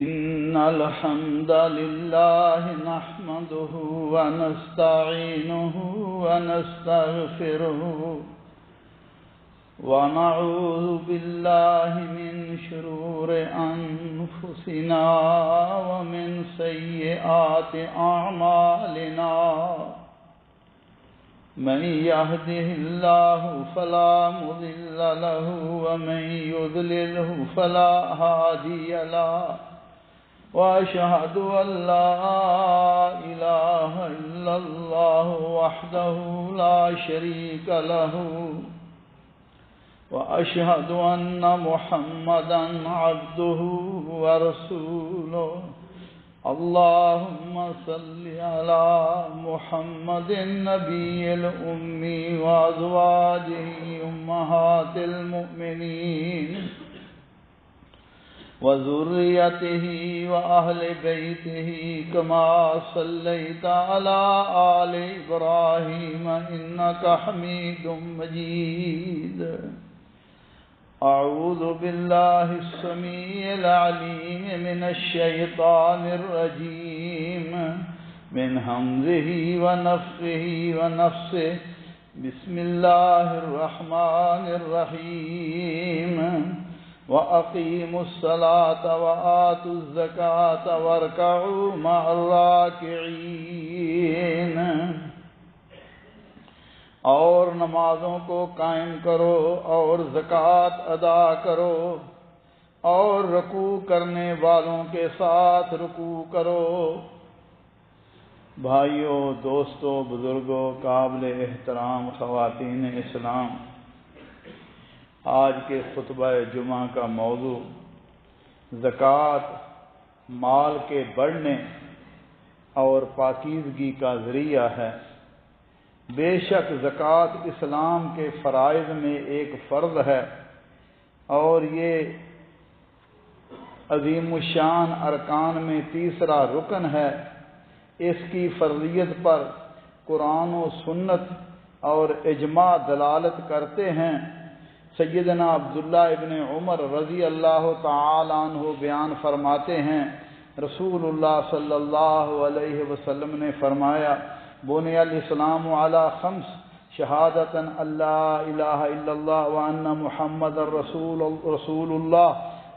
إن الحمد لله نحمده ونستعينه ونستغفره ونعوذ بالله من شرور أنفسنا ومن سيئات أعمالنا من يهده الله فلا مضل له ومن يضلله فلا هادي له وأشهد أن لا إله إلا الله وحده لا شريك له وأشهد أن محمدا عبده ورسوله اللهم صل على محمد النبي الأمي وأزواجه أمهات المؤمنين وذريته وأهل بيته كما صليت على آل إبراهيم إنك حميد مجيد أعوذ بالله السميع العليم من الشيطان الرجيم من همزه ونفخه ونفسه بسم الله الرحمن الرحيم وَأَقِيمُوا الصَّلَاةَ وَآتُوا الزَّكَاةَ وَارْكَعُوا مَعَ الرَّاكِعِينَ اور نمازوں کو قائم کرو اور زکوٰۃ ادا کرو اور رکوع کرنے والوں کے ساتھ رکوع کرو۔ بھائیوں، دوستوں، بزرگوں، قابل احترام خواتین اسلام، آج کے خطبہ جمعہ کا موضوع زکوٰۃ مال کے بڑھنے اور پاکیزگی کا ذریعہ ہے۔ بے شک زکوٰۃ اسلام کے فرائض میں ایک فرض ہے اور یہ عظیم الشان ارکان میں تیسرا رکن ہے۔ اس کی فرضیت پر قرآن و سنت اور اجماع دلالت کرتے ہیں۔ سیدنا عبداللہ ابن عمر رضی اللہ تعالی عنہ بیان فرماتے ہیں، رسول اللہ صلی اللہ علیہ وسلم نے فرمایا، بنی الاسلام علی خمس شہادۃ اللہ الہ الا اللہ وان محمد رسول اللہ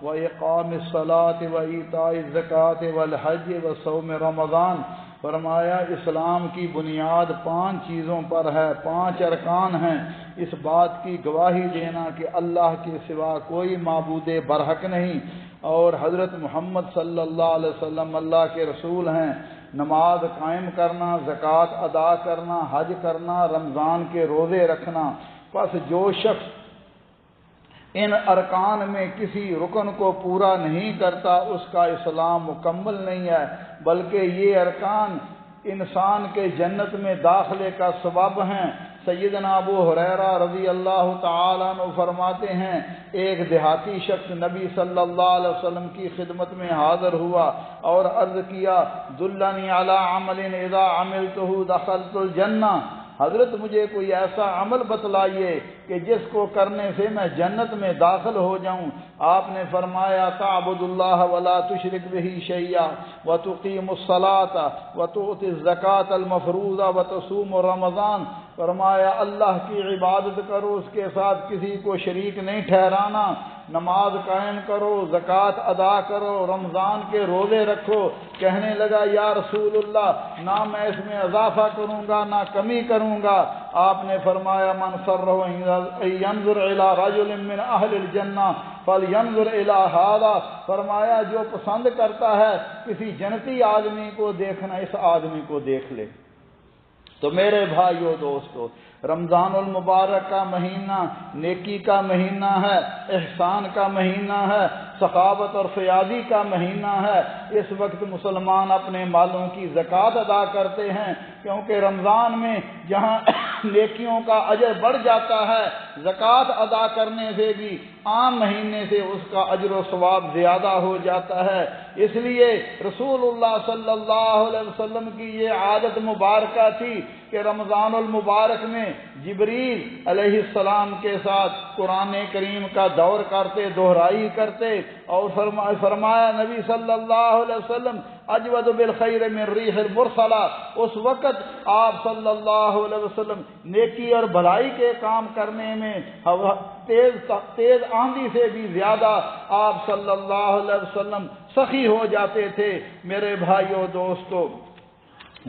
واقام الصلاۃ وایتاء الزکاۃ والحج وصوم رمضان۔ فرمایا اسلام کی بنیاد 5 چیزوں پر ہے، 5 ارکان ہیں۔ اس بات کی گواہی دینا کہ اللہ کے سوا کوئی معبود برحق نہیں اور حضرت محمد صلی اللہ علیہ وسلم اللہ کے رسول ہیں، نماز قائم کرنا، زکوٰۃ ادا کرنا، حج کرنا، رمضان کے روزے رکھنا۔ پس جو شخص ان ارکان میں کسی رکن کو پورا نہیں کرتا اس کا اسلام مکمل نہیں ہے، بلکہ یہ ارکان انسان کے جنت میں داخلے کا سبب ہیں۔ سیدنا ابو ہریرہ رضی اللہ تعالیٰ عنہ فرماتے ہیں، ایک دیہاتی شخص نبی صلی اللہ علیہ وسلم کی خدمت میں حاضر ہوا اور عرض کیا، دلنی علی عمل اذا عملتہ دخلت الجنہ، حضرت مجھے کوئی ایسا عمل بتلائیے کہ جس کو کرنے سے میں جنت میں داخل ہو جاؤں۔ آپ نے فرمایا، تعبد اللہ ولا تشرک بہ شیئا وتقیم الصلاۃ وتؤتی الزکاۃ المفروضہ وتصوم رمضان۔ فرمایا اللہ کی عبادت کرو، اس کے ساتھ کسی کو شریک نہیں ٹھہرانا، نماز قائم کرو، زکوٰۃ ادا کرو، رمضان کے روزے رکھو۔ کہنے لگا، یا رسول اللہ، نہ میں اس میں اضافہ کروں گا نہ کمی کروں گا۔ آپ نے فرمایا، من سرہ ان ینظر الی رجل من اہل الجنہ فلینظر الی ھذا، فرمایا جو پسند کرتا ہے کسی جنتی آدمی کو دیکھنا، اس آدمی کو دیکھ لے۔ تو میرے بھائیو دوستو، رمضان المبارک کا مہینہ نیکی کا مہینہ ہے، احسان کا مہینہ ہے، سخاوت اور فیاضی کا مہینہ ہے۔ اس وقت مسلمان اپنے مالوں کی زکوٰۃ ادا کرتے ہیں، کیونکہ رمضان میں جہاں نیکیوں کا اجر بڑھ جاتا ہے، زکوٰۃ ادا کرنے سے بھی عام مہینے سے اس کا اجر و ثواب زیادہ ہو جاتا ہے۔ اس لیے رسول اللہ صلی اللہ علیہ وسلم کی یہ عادت مبارکہ تھی کہ رمضان المبارک میں جبریل علیہ السلام کے ساتھ قرآن کریم کا دور کرتے، دہرائی کرتے، اور فرمایا نبی صلی اللہ علیہ وسلم اجود بالخیر من ریح المرسلہ، اس وقت آپ صلی اللہ علیہ وسلم نیکی اور بھلائی کے کام کرنے میں تیز آندھی سے بھی زیادہ آپ صلی اللہ علیہ وسلم سخی ہو جاتے تھے۔ میرے بھائیو دوستو،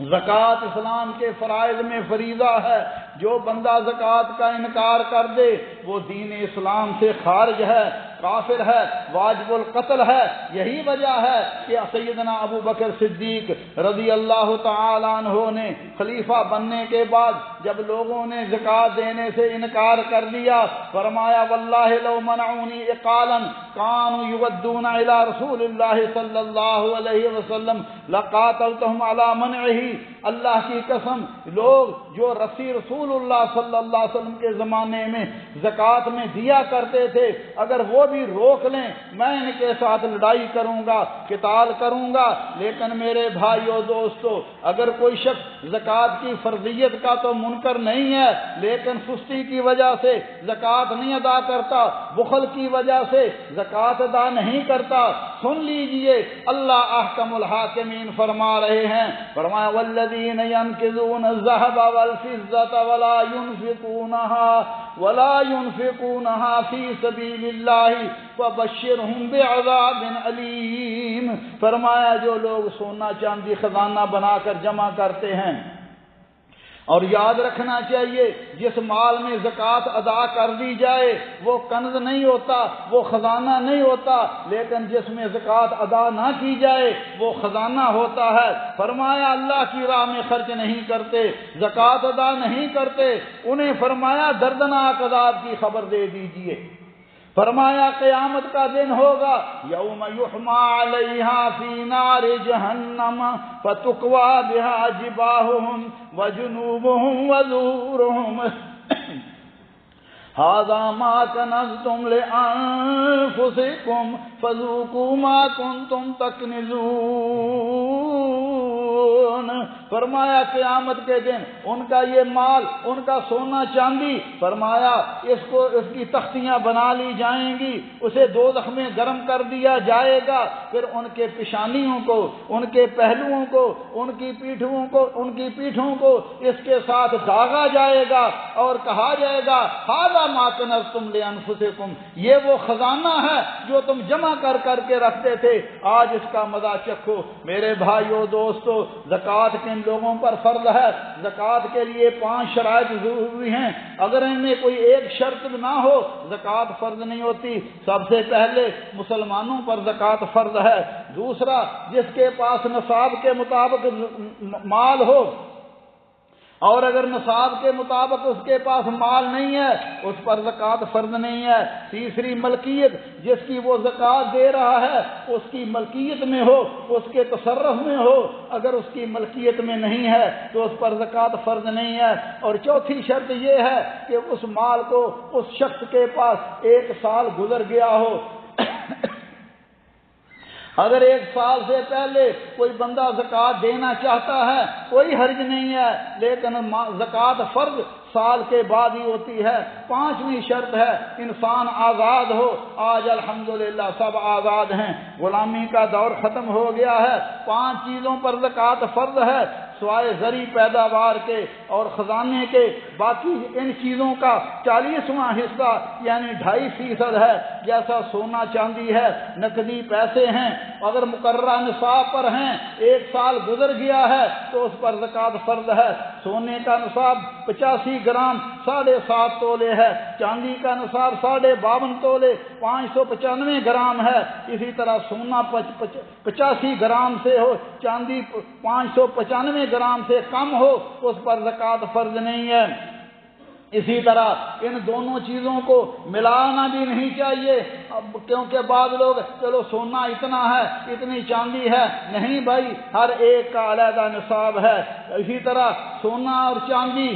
زکوٰۃ اسلام کے فرائض میں فریضہ ہے۔ جو بندہ زکوٰۃ کا انکار کر دے وہ دین اسلام سے خارج ہے، کافر ہے، واجب القتل ہے۔ یہی وجہ ہے کہ سیدنا ابو بکر صدیق رضی اللہ تعالی عنہ نے خلیفہ بننے کے بعد جب لوگوں نے زکوٰۃ دینے سے انکار کر دیا، فرمایا واللہ لو منعونی اقالا کانوا یودون الی رسول اللہ صلی اللہ علیہ وسلم لقاتلتهم علی منعہ۔ اللہ کی قسم، لوگ جو رسی رسول اللہ صلی اللہ علیہ وسلم کے زمانے میں زکوٰۃ میں دیا کرتے تھے، اگر وہ بھی روک لیں میں ان کے ساتھ لڑائی کروں گا، قتال کروں گا۔ لیکن میرے بھائیو دوستو، اگر کوئی شخص زکوٰۃ کی فرضیت کا تو منکر نہیں ہے لیکن سستی کی وجہ سے زکوٰۃ نہیں ادا کرتا، بخل کی وجہ سے زکوٰۃ ادا نہیں کرتا، سن لیجئے اللہ احکم الحاکمین فرما رہے ہیں، فرمایا والذین ینکزون الذهب والفضة ولا ينفقونها فی سبیل اللہ فبشرهم بعذاب علیم۔ فرمایا جو لوگ سونا چاندی خزانہ بنا کر جمع کرتے ہیں، اور یاد رکھنا چاہیے جس مال میں زکوٰۃ ادا کر دی جائے وہ کنز نہیں ہوتا، وہ خزانہ نہیں ہوتا، لیکن جس میں زکوٰۃ ادا نہ کی جائے وہ خزانہ ہوتا ہے۔ فرمایا اللہ کی راہ میں خرچ نہیں کرتے، زکوٰۃ ادا نہیں کرتے، انہیں فرمایا دردناک عذاب کی خبر دے دیجئے۔ فرمایا قیامت کا دن ہوگا یوم یحما علیہا فی نار جہنم فتکوی بہا جباہہم وجنوبہم وظہورہم ھذا ما کنزتم لانفسکم فذوقوا ما کنتم تکنزون۔ فرمایا قیامت کے دن ان کا یہ مال، ان کا سونا چاندی، فرمایا اس کی تختیاں بنا لی جائیں گی، اسے دوزخ میں گرم کر دیا جائے گا، پھر ان کے پیشانیوں کو، ان کے پہلوؤں کو، ان کی پیٹھوں کو اس کے ساتھ داغا جائے گا اور کہا جائے گا ھذا ما کنزتم لانفسکم، یہ وہ خزانہ ہے جو تم جمع کر کے رکھتے تھے، آج اس کا مزہ چکھو۔ میرے بھائیو دوستو، زکوٰۃ کن لوگوں پر فرض ہے؟ زکوٰۃ کے لیے 5 شرائط ضروری ہیں، اگر ان میں کوئی ایک شرط نہ ہو زکوٰۃ فرض نہیں ہوتی۔ سب سے پہلے مسلمانوں پر زکوٰۃ فرض ہے، دوسرا جس کے پاس نصاب کے مطابق مال ہو، اور اگر نصاب کے مطابق اس کے پاس مال نہیں ہے اس پر زکوٰۃ فرض نہیں ہے۔ تیسری ملکیت، جس کی وہ زکوٰۃ دے رہا ہے اس کی ملکیت میں ہو، اس کے تصرف میں ہو، اگر اس کی ملکیت میں نہیں ہے تو اس پر زکوٰۃ فرض نہیں ہے۔ اور چوتھی شرط یہ ہے کہ اس مال کو اس شخص کے پاس 1 سال گزر گیا ہو۔ اگر 1 سال سے پہلے کوئی بندہ زکوٰۃ دینا چاہتا ہے کوئی حرج نہیں ہے، لیکن زکوٰۃ فرض سال کے بعد ہی ہوتی ہے۔ 5ویں شرط ہے انسان آزاد ہو۔ آج الحمدللہ سب آزاد ہیں، غلامی کا دور ختم ہو گیا ہے۔ 5 چیزوں پر زکوٰۃ فرض ہے سوائے زرعی پیداوار کے اور خزانے کے، باقی ان چیزوں کا 40واں حصہ یعنی 2.5% ہے، جیسا سونا چاندی ہے، نقدی پیسے ہیں، اگر مقررہ نصاب پر ہیں 1 سال گزر گیا ہے تو اس پر زکوٰۃ فرض ہے۔ سونے کا نصاب 85 گرام 7.5 تولے ہے، چاندی کا نصاب 52.5 تولے 595 گرام ہے۔ اسی طرح سونا 85 گرام سے ہو، چاندی 595 گرام سے کم ہو، اس پر زکوٰۃ فرض نہیں ہے۔ اسی طرح ان دونوں چیزوں کو ملانا بھی نہیں چاہیے، کیونکہ بعض لوگ چلو سونا اتنا ہے، اتنی چاندی ہے، نہیں بھائی، ہر ایک کا علیحدہ نصاب ہے۔ اسی طرح سونا اور چاندی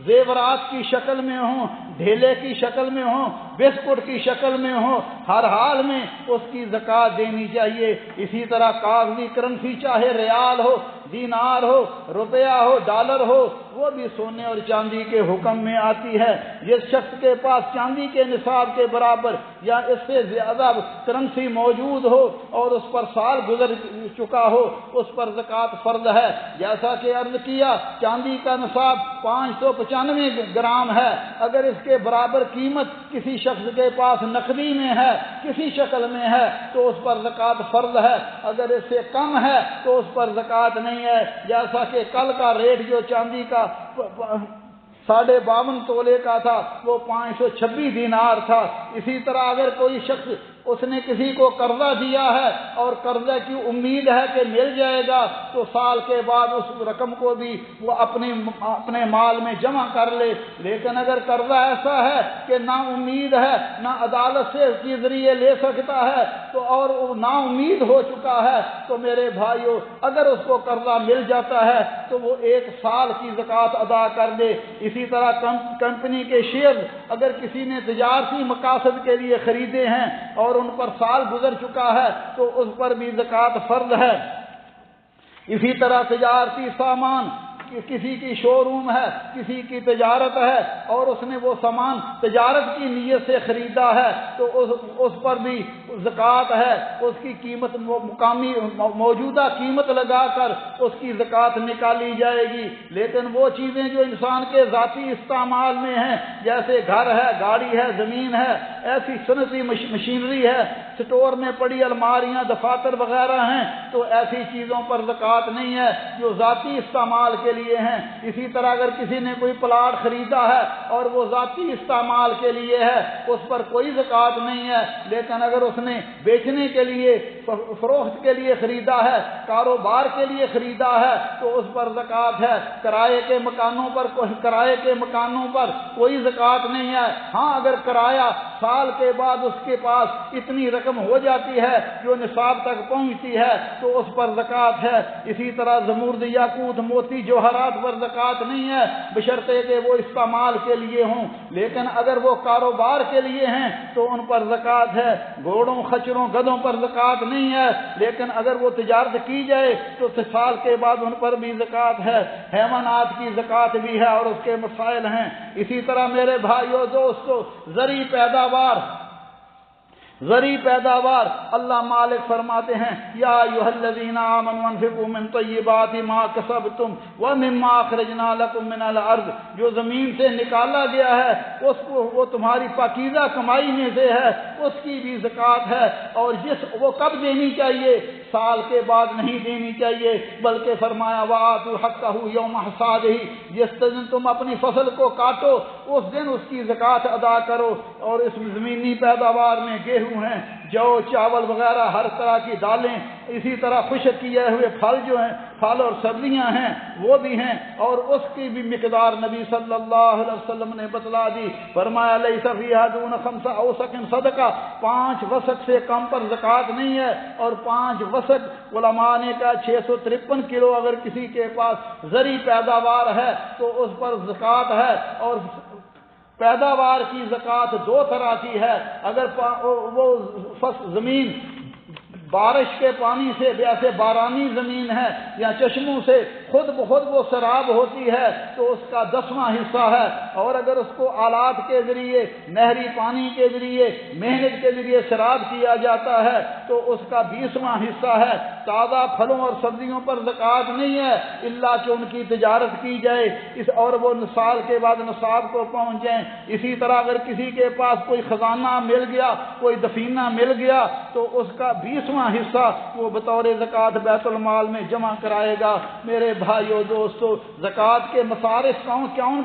زیورات کی شکل میں ہوں، ڈھیلے کی شکل میں ہوں، بسکٹ کی شکل میں ہو، ہر حال میں اس کی زکوٰۃ دینی چاہیے۔ اسی طرح کاغذی کرنسی چاہے ریال ہو، دینار ہو، روپیہ ہو، ڈالر ہو، وہ بھی سونے اور چاندی کے حکم میں آتی ہے۔ جس شخص کے پاس چاندی کے نصاب کے برابر یا اس سے زیادہ کرنسی موجود ہو اور اس پر سال گزر چکا ہو، اس پر زکوٰۃ فرض ہے۔ جیسا کہ عرض کیا، چاندی کا نصاب 595 گرام ہے، اگر اس کے برابر قیمت کسی شخص کے پاس نقدی میں ہے، کسی شکل میں ہے، تو اس پر زکوٰۃ فرض ہے۔ اگر اس سے کم ہے تو اس پر زکوٰۃ نہیں ہے۔ جیسا کہ کل کا ریٹ جو چاندی کا 52.5 تولے کا تھا، وہ 526 دینار تھا۔ اسی طرح اگر کوئی شخص اس نے کسی کو قرضہ دیا ہے اور قرضے کی امید ہے کہ مل جائے گا، تو سال کے بعد اس رقم کو بھی وہ اپنے مال میں جمع کر لے۔ لیکن اگر قرضہ ایسا ہے کہ نا امید ہے، نہ عدالت سے اس کے ذریعے لے سکتا ہے، تو اور نا امید ہو چکا ہے، تو میرے بھائیو اگر اس کو قرضہ مل جاتا ہے تو وہ 1 سال کی زکوٰۃ ادا کر دے۔ اسی طرح کمپنی کے شیئر اگر کسی نے تجارتی مقاصد کے لیے خریدے ہیں اور ان پر سال گزر چکا ہے تو اس پر بھی زکوٰۃ فرض ہے۔ اسی طرح تجارتی سامان، کسی کی شو روم ہے، کسی کی تجارت ہے اور اس نے وہ سامان تجارت کی نیت سے خریدا ہے، تو اس پر بھی زکوٰۃ ہے۔ اس کی قیمت مقامی موجودہ قیمت لگا کر اس کی زکوٰۃ نکالی جائے گی۔ لیکن وہ چیزیں جو انسان کے ذاتی استعمال میں ہیں، جیسے گھر ہے، گاڑی ہے، زمین ہے، ایسی صنعتی مشینری ہے، سٹور میں پڑی الماریاں، دفاتر وغیرہ ہیں، تو ایسی چیزوں پر زکوٰۃ نہیں ہے جو ذاتی استعمال کے لیے ہیں۔ اسی طرح اگر کسی نے کوئی پلاٹ خریدا ہے اور وہ ذاتی استعمال کے لیے ہے، اس پر کوئی زکوٰۃ نہیں ہے۔ لیکن اگر اس نے بیچنے کے لیے، فروخت کے لیے خریدا ہے، کاروبار کے لیے خریدا ہے، تو اس پر زکوٰۃ ہے۔ کرائے کے مکانوں پر کوئی زکوٰۃ نہیں ہے۔ ہاں اگر کرایہ سال کے بعد اس کے پاس اتنی رقم ہو جاتی ہے جو نصاب تک پہنچتی ہے تو اس پر زکوٰۃ ہے۔ اسی طرح زمرد، یاقوت، موتی، جوہرات پر زکوٰۃ نہیں ہے، بشرطے کہ وہ استعمال کے لیے ہوں۔ لیکن اگر وہ کاروبار کے لیے ہیں تو ان پر زکوٰۃ ہے۔ گھوڑوں، خچروں، گدھوں پر زکوٰۃ نہیں ہے، لیکن اگر وہ تجارت کی جائے تو سال کے بعد ان پر بھی زکوٰۃ ہے۔ حیوانات کی زکوٰۃ بھی ہے اور اس کے مسائل ہیں۔ اسی طرح میرے بھائیو دوستو، زرعی پیداوار اللہ مالک فرماتے ہیں، یا ایھا الذین آمنوا انفقوا من طیبات ما کسبتم ومما اخرجنا لکم من الارض، جو زمین سے نکالا گیا ہے اس کو وہ تمہاری پاکیزہ کمائی میں سے ہے، اس کی بھی زکوٰۃ ہے۔ اور وہ کب دینی چاہیے؟ سال کے بعد نہیں دینی چاہیے، بلکہ فرمایا وآتوا حقہ یوم حصادہ، جس دن تم اپنی فصل کو کاٹو اس دن اس کی زکوٰۃ ادا کرو۔ اور اس زمینی پیداوار میں گیہوں ہیں، جو، چاول وغیرہ، ہر طرح کی دالیں، اسی طرح خشک کیے ہوئے پھل جو ہیں، پھل اور سبزیاں ہیں، وہ بھی ہیں، اور اس کی بھی مقدار نبی صلی اللہ علیہ وسلم نے بتلا دی۔ فرمایا لیس فیہا دون 5 اوسق صدقہ، 5 وسق سے کم پر زکوٰۃ نہیں ہے۔ اور 5 وسق علماء نے کہا 653 کلو اگر کسی کے پاس زرعی پیداوار ہے تو اس پر زکوٰۃ ہے۔ اور پیداوار کی زکوٰۃ 2 طرح کی ہے۔ اگر وہ زمین بارش کے پانی سے، جیسے بارانی زمین ہے یا چشموں سے خود بخود وہ سراب ہوتی ہے تو اس کا 10واں حصہ ہے۔ اور اگر اس کو آلات کے ذریعے، نہری پانی کے ذریعے، محنت کے ذریعے سراب کیا جاتا ہے تو اس کا 20واں حصہ ہے۔ تازہ پھلوں اور سبزیوں پر زکوٰۃ نہیں ہے الا کہ ان کی تجارت کی جائے اور وہ سال کے بعد نصاب کو پہنچ جائیں۔ اسی طرح اگر کسی کے پاس کوئی خزانہ مل گیا، کوئی دفینہ مل گیا، تو اس کا 20واں حصہ وہ بطور زکوٰۃ بیت المال میں جمع کرائے گا۔ میرے بھائیو دوستو، زکوٰۃ کے مصارف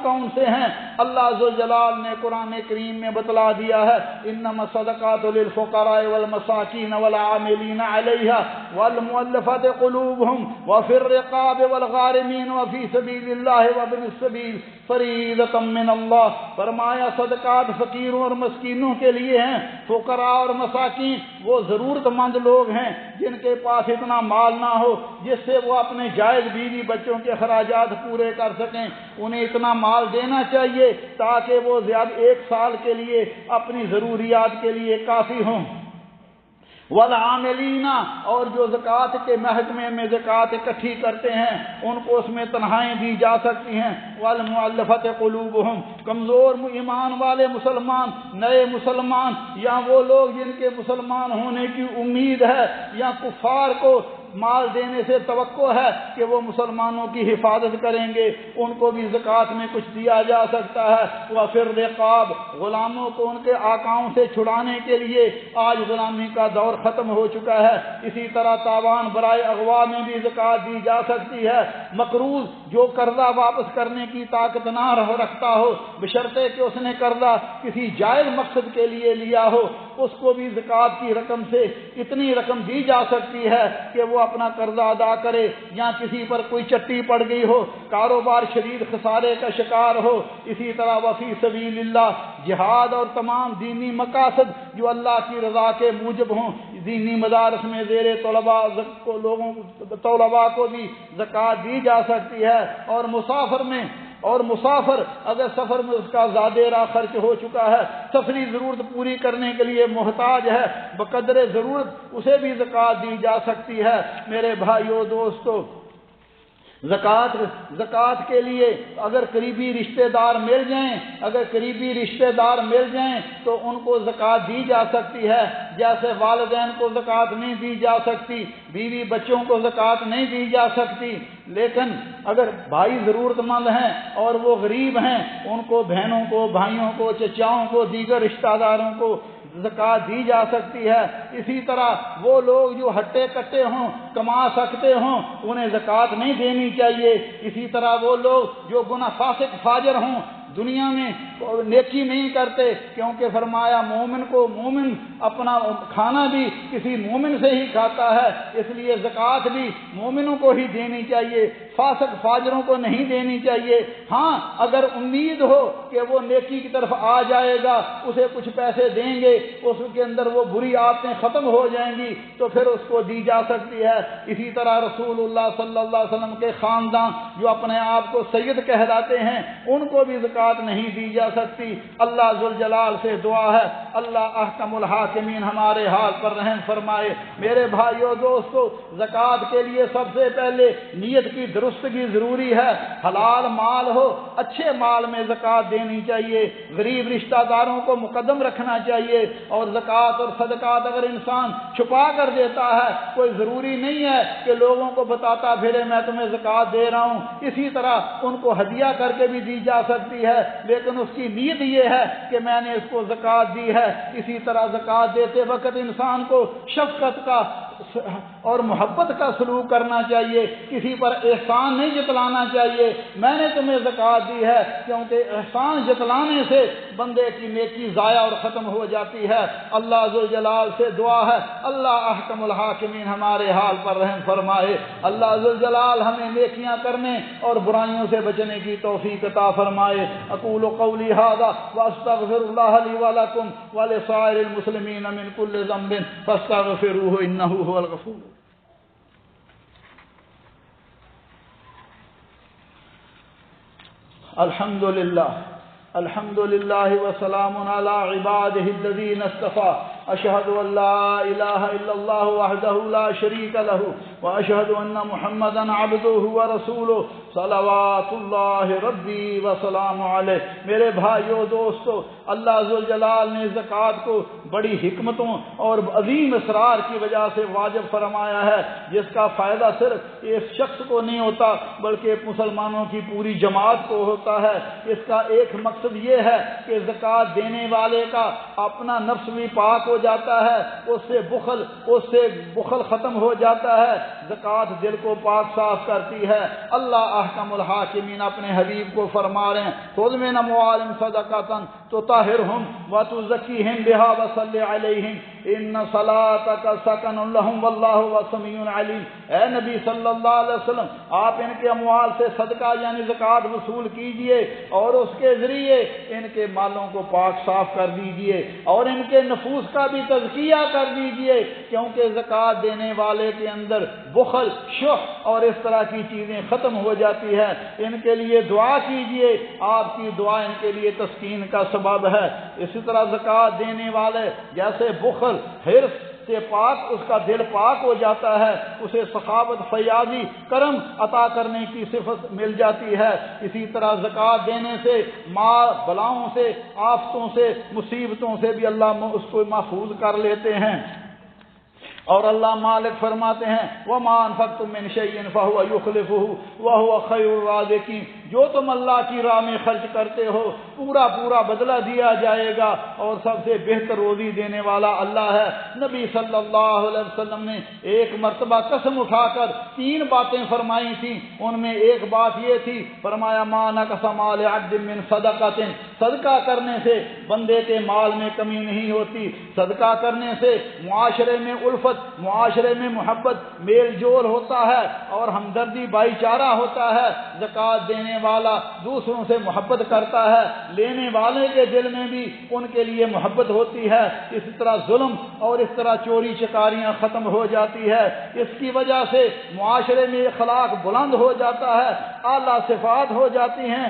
کون سے ہیں؟ اللہ ذوالجلال نے قرآن کریم میں بتلا دیا ہے، انما الصدقات للفقراء والمساکین والعاملین علیہا والمؤلفۃ قلوبہم وفی الرقاب والغارمین وفی سبیل اللہ وابن السبیل فریضۃ من اللہ۔ فرمایا صدقات فقیروں اور مسکینوں کے لیے ہیں، فقراء اور مساکین وہ ضرورت مند لوگ لوگ ہیں جن کے پاس اتنا مال نہ ہو جس سے وہ اپنے جائز بیوی بچوں کے اخراجات پورے کر سکیں، انہیں اتنا مال دینا چاہیے تاکہ وہ زیادہ 1 سال کے لیے اپنی ضروریات کے لیے کافی ہوں۔ والعاملین، اور جو زکوٰۃ کے محکمے میں زکوٰۃ اکٹھی کرتے ہیں ان کو اس میں تنخواہیں دی جا سکتی ہیں۔ والمؤلفۃ قلوبہم، کمزور ایمان والے مسلمان، نئے مسلمان، یا وہ لوگ جن کے مسلمان ہونے کی امید ہے یا کفار کو مال دینے سے توقع ہے کہ وہ مسلمانوں کی حفاظت کریں گے، ان کو بھی زکوٰۃ میں کچھ دیا جا سکتا ہے۔ وفی الرقاب، غلاموں کو ان کے آقاؤں سے چھڑانے کے لیے، آج غلامی کا دور ختم ہو چکا ہے، اسی طرح تاوان برائے اغوا میں بھی زکوٰۃ دی جا سکتی ہے۔ مقروض، جو قرضہ واپس کرنے کی طاقت نہ رکھتا ہو بشرطے کہ اس نے قرضہ کسی جائز مقصد کے لیے لیا ہو، اس کو بھی زکوٰۃ کی رقم سے اتنی رقم دی جا سکتی ہے کہ وہ اپنا قرضہ ادا کرے، یا کسی پر کوئی چٹی پڑ گئی ہو، کاروبار شدید خسارے کا شکار ہو۔ اسی طرح وفی سبیل اللہ، جہاد اور تمام دینی مقاصد جو اللہ کی رضا کے موجب ہوں، دینی مدارس میں زیر طلباء کو بھی زکوٰۃ دی جا سکتی ہے۔ اور مسافر اگر سفر میں اس کا زیادہ راہ خرچ ہو چکا ہے، سفری ضرورت پوری کرنے کے لیے محتاج ہے، بقدر ضرورت اسے بھی زکوٰۃ دی جا سکتی ہے۔ میرے بھائیو دوستو، زکوٰۃ کے لیے اگر قریبی رشتہ دار مل جائیں تو ان کو زکوٰۃ دی جا سکتی ہے، جیسے والدین کو زکوٰۃ نہیں دی جا سکتی، بیوی بچوں کو زکوٰۃ نہیں دی جا سکتی۔ لیکن اگر بھائی ضرورت مند ہیں اور وہ غریب ہیں، ان کو بہنوں کو، بھائیوں کو، چچاؤں کو، دیگر رشتہ داروں کو زکوٰۃ دی جا سکتی ہے۔ اسی طرح وہ لوگ جو ہٹے کٹے ہوں، کما سکتے ہوں، انہیں زکوٰۃ نہیں دینی چاہیے۔ اسی طرح وہ لوگ جو گناہ فاسق فاجر ہوں، دنیا میں نیکی نہیں کرتے، کیونکہ فرمایا مومن اپنا کھانا بھی کسی مومن سے ہی کھاتا ہے، اس لیے زکوٰۃ بھی مومنوں کو ہی دینی چاہیے، فاسق فاجروں کو نہیں دینی چاہیے۔ ہاں، اگر امید ہو کہ وہ نیکی کی طرف آ جائے گا، اسے کچھ پیسے دیں گے، اس کے اندر وہ بری عادتیں ختم ہو جائیں گی، تو پھر اس کو دی جا سکتی ہے۔ اسی طرح رسول اللہ صلی اللہ علیہ وسلم کے خاندان جو اپنے آپ کو سید کہلاتے ہیں، ان کو بھی زکوٰۃ نہیں دی جا سکتی۔ اللہ ذوالجلال سے دعا ہے اللہ احکم الحاکمین ہمارے حال پر رحم فرمائے۔ میرے بھائیو دوستو، زکوٰۃ کے لیے سب سے پہلے نیت کی درستگی ضروری ہے۔ حلال مال ہو، اچھے مال میں زکوٰۃ دینی چاہیے، غریب رشتہ داروں کو مقدم رکھنا چاہیے، اور زکوٰۃ اور صدقات اگر انسان چھپا کر دیتا ہے، کوئی ضروری نہیں ہے کہ لوگوں کو بتاتا پھرے میں تمہیں زکوٰۃ دے رہا ہوں۔ اسی طرح ان کو ہدیہ کر کے بھی دی جا سکتی ہے، لیکن اس کی نیت یہ ہے کہ میں نے اس کو زکوٰۃ دی ہے۔ اسی طرح زکوٰۃ دیتے وقت انسان کو شفقت کا اور محبت کا سلوک کرنا چاہیے، کسی پر احسان نہیں جتلانا چاہیے میں نے تمہیں زکوٰۃ دی ہے، کیونکہ احسان جتلانے سے بندے کی نیکی ضائع اور ختم ہو جاتی ہے۔ اللہ ذوالجلال سے دعا ہے اللہ احکم الحاکمین ہمارے حال پر رحم فرمائے۔ اللہ ذوالجلال ہمیں نیکیاں کرنے اور برائیوں سے بچنے کی توفیق عطا فرمائے۔ اقول قولی ھذا واستغفر اللہ لی ولکم ولسائر المسلمین من کل ذنب فاستغفروہ انہ هو الغفور۔ الحمد للہ وسلام علی عبادہ الذین اصطفیٰ، اشہد ان لا الہ الا اللہ وحدہ لا شریک لہ واشہد ان محمدا عبدہ ورسولہ صلوات اللہ ربی وسلام علیہ۔ میرے بھائیو دوستو، اللہ ذوالجلال نے زکوٰۃ کو بڑی حکمتوں اور عظیم اسرار کی وجہ سے واجب فرمایا ہے، جس کا فائدہ صرف ایک شخص کو نہیں ہوتا بلکہ مسلمانوں کی پوری جماعت کو ہوتا ہے۔ اس کا ایک مقصد یہ ہے کہ زکوٰۃ دینے والے کا اپنا نفس بھی پاک ہو جاتا ہے، اس سے بخل ختم ہو جاتا ہے۔ زکوٰۃ دل کو پاک صاف کرتی ہے۔ اللہ احکم الحاکمین اپنے حبیب کو فرما رہے ہیں خذ من اموالہم صدقۃ تطہرہم وتزکیہم بہا وصلی علیہم ان صلاتک سکن لہم واللہ سمیع علیم۔ اے نبی صلی اللہ علیہ وسلم، آپ ان کے اموال سے صدقہ یعنی زکوٰۃ وصول کیجئے اور اس کے ذریعے ان کے مالوں کو پاک صاف کر دیجئے اور ان کے نفوس کا بھی تزکیہ کر دیجئے، کیونکہ زکوٰۃ دینے والے کے اندر بخل، شح اور اس طرح کی چیزیں ختم ہو جاتی ہے۔ ان کے لیے دعا کیجئے، آپ کی دعا ان کے لیے تسکین کا سبب ہے۔ اسی طرح زکوٰۃ دینے والے جیسے بخل، حرص سے پاک، اس کا دل پاک ہو جاتا ہے، اسے سخاوت، فیاضی، کرم عطا کرنے کی صفت مل جاتی ہے۔ اسی طرح زکوٰۃ دینے سے مال بلاؤں سے، آفتوں سے، مصیبتوں سے بھی اللہ اس کو محفوظ کر لیتے ہیں۔ اور اللہ مالک فرماتے ہیں وَمَا أَنفَقْتُم مِّن شَيْءٍ فَهُوَ يُخْلِفُهُ وَهُوَ خَيْرُ الرَّازِقِينَ۔ جو تم اللہ کی راہ میں خرچ کرتے ہو پورا پورا بدلہ دیا جائے گا، اور سب سے بہتر روزی دینے والا اللہ ہے۔ نبی صلی اللہ علیہ وسلم نے ایک مرتبہ قسم اٹھا کر 3 باتیں فرمائی تھیں، ان میں ایک بات یہ تھی، فرمایا مَا نَقَصَ مَالُ عَبْدٍ مِّن صَدَقَةٍ، صدقہ کرنے سے بندے کے مال میں کمی نہیں ہوتی، صدقہ کرنے سے معاشرے میں الفت، معاشرے میں محبت، میل جول ہوتا ہے اور ہمدردی، بھائی چارہ ہوتا ہے۔ زکوٰۃ دینے والا دوسروں سے محبت کرتا ہے، لینے والے کے دل میں بھی ان کے لیے محبت ہوتی ہے۔ اس طرح ظلم اور اس طرح چوری چکاریاں ختم ہو جاتی ہے۔ اس کی وجہ سے معاشرے میں اخلاق بلند ہو جاتا ہے، اعلیٰ صفات ہو جاتی ہیں۔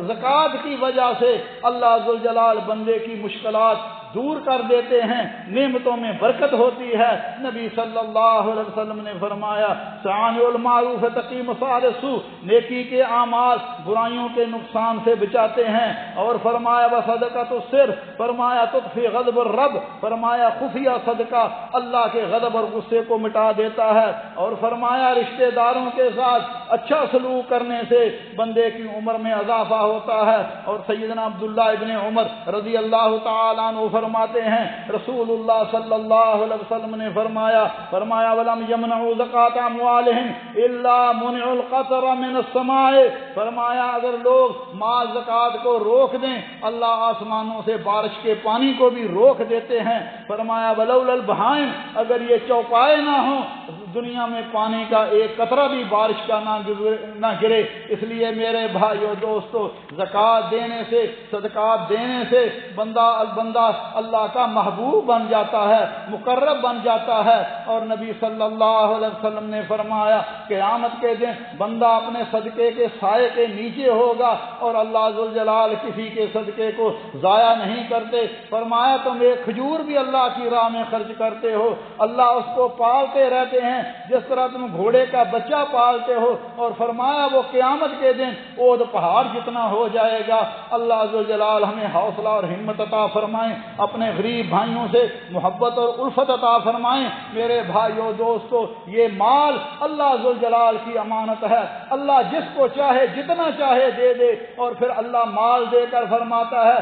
زکوٰۃ کی وجہ سے اللہ ذوالجلال بندے کی مشکلات دور کر دیتے ہیں، نعمتوں میں برکت ہوتی ہے۔ نبی صلی اللہ علیہ وسلم نے فرمایا صانع المعروف تقی مصالح السوء، نیکی کے اعمال برائیوں کے نقصان سے بچاتے ہیں۔ اور فرمایا وصدقۃ السر، فرمایا تطفی غضب الرب، فرمایا خفیہ صدقہ اللہ کے غضب اور غصے کو مٹا دیتا ہے۔ اور فرمایا رشتہ داروں کے ساتھ اچھا سلوک کرنے سے بندے کی عمر میں اضافہ ہوتا ہے۔ اور سیدنا عبداللہ ابن عمر رضی اللہ تعالیٰ عنہ فرماتے ہیں رسول اللہ صلی اللہ علیہ وسلم نے فرمایا وَلَمْ يَمْنَعُوا زَكَاةَ أَمْوَالِهِمْ إِلَّا مُنِعُوا الْقَطْرَ مِنَ السَّمَاءِ، فرمایا اگر لوگ مال زکوٰۃ کو روک دیں اللہ آسمانوں سے بارش کے پانی کو بھی روک دیتے ہیں۔ فرمایا وَلَوْلَا الْبَهَائِمُ، اگر یہ چوپائے نہ ہوں دنیا میں پانی کا ایک قطرہ بھی بارش کا نہ گرے۔ اس لیے میرے بھائیو دوستو، زکوٰۃ دینے سے، صدقات دینے سے بندہ اللہ کا محبوب بن جاتا ہے، مقرب بن جاتا ہے۔ اور نبی صلی اللہ علیہ وسلم نے فرمایا قیامت کے دن بندہ اپنے صدقے کے سائے کے نیچے ہوگا اور اللہ ذوالجلال کسی کے صدقے کو ضائع نہیں کرتے۔ فرمایا تم ایک کھجور بھی اللہ کی راہ میں خرچ کرتے ہو، اللہ اس کو پالتے رہتے ہیں جس طرح تم گھوڑے کا بچہ پالتے ہو، اور فرمایا وہ قیامت کے دن اود پہاڑ جتنا ہو جائے گا۔ اللہ ذوالجلال ہمیں حوصلہ اور ہمت عطا فرمائیں، اپنے غریب بھائیوں سے محبت اور الفت عطا فرمائیں۔ میرے بھائیوں دوستو، یہ مال اللہ ذوالجلال کی امانت ہے، اللہ جس کو چاہے جتنا چاہے دے دے، اور پھر اللہ مال دے کر فرماتا ہے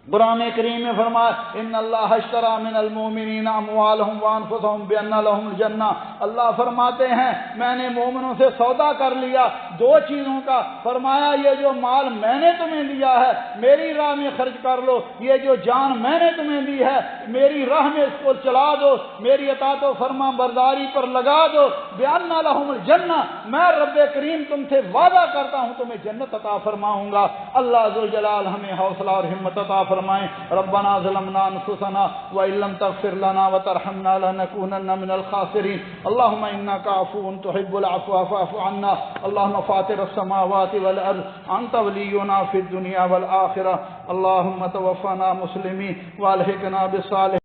قرآن کریم میں فرمایا ان اللہ اشتری من المؤمنین اموالهم وانفسهم بان لهم الجنہ، اللہ فرماتے ہیں میں نے مومنوں سے سودا کر لیا 2 چیزوں کا، فرمایا یہ جو مال میں نے تمہیں دیا ہے میری راہ میں خرچ کر لو، یہ جو جان میں نے تمہیں دی ہے میری راہ میں اس کو چلا دو، میری اطاعت و فرما برداری پر لگا دو، بان لهم الجنہ، میں رب کریم تم سے وعدہ کرتا ہوں تمہیں جنت عطا فرماؤں گا۔ اللہ ذوالجلال ہمیں حوصلہ اور ہمت عطا فرمائیں۔ ربنا ظلمنا انفسنا وان لم تغفر لنا وترحمنا لنكونن من الخاسرين اللهم انك عفو تحب العفو فاعف عنا اللهم فاطر السماوات والارض انت ولينا في الدنيا والاخره اللهم توفنا مسلمين والحقنا بالصالحين